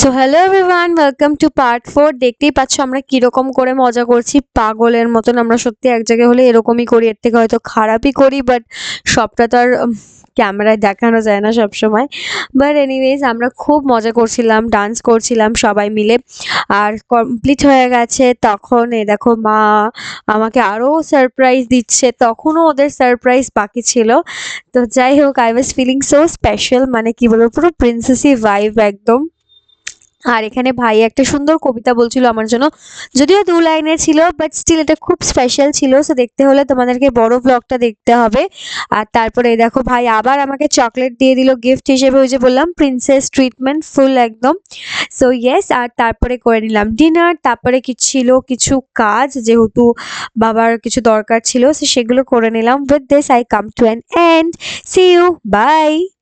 So hello everyone, welcome to part 4। দেখতেই পাচ্ছ আমরা কিরকম করে মজা করছি, পাগলের মতন। আমরা সত্যি এক জায়গায় হলে এরকমই করি, এর থেকে হয়তো খারাপই করি, বাট সবটা তো আর ক্যামেরায় দেখানো যায় না সব সময়। বাট এনিওয়েজ আমরা খুব মজা করছিলাম, ডান্স করছিলাম সবাই মিলে। আর কমপ্লিট হয়ে গেছে তখন এই দেখো মা আমাকে আরও সারপ্রাইজ দিচ্ছে, তখনও ওদের সারপ্রাইজ বাকি ছিল। তো যাই হোক, I was feeling so special, মানে কি বলবো, পুরো প্রিন্সেসি ভাইব একদম। আর এখানে ভাই একটা সুন্দর কবিতা বলছিল আমার জন্য, যদিও 2 লাইনের ছিল, বাট স্টিল এটা খুব স্পেশাল ছিল। সো দেখতে হলে তোমাদেরকে বড় ব্লগটা দেখতে হবে। আর তারপরে এই দেখো ভাই আবার আমাকে চকলেট দিয়ে দিল গিফট হিসেবে, ওই যে বললাম প্রিন্সেস ট্রিটমেন্ট ফুল একদম। সো ইয়েস, আর তারপরে করে নিলাম ডিনার। তারপরে কি ছিল কিছু কাজ, যেহেতু বাবার কিছু দরকার ছিল, সো সেগুলো করে নিলাম। With this I come to an end. See you, by.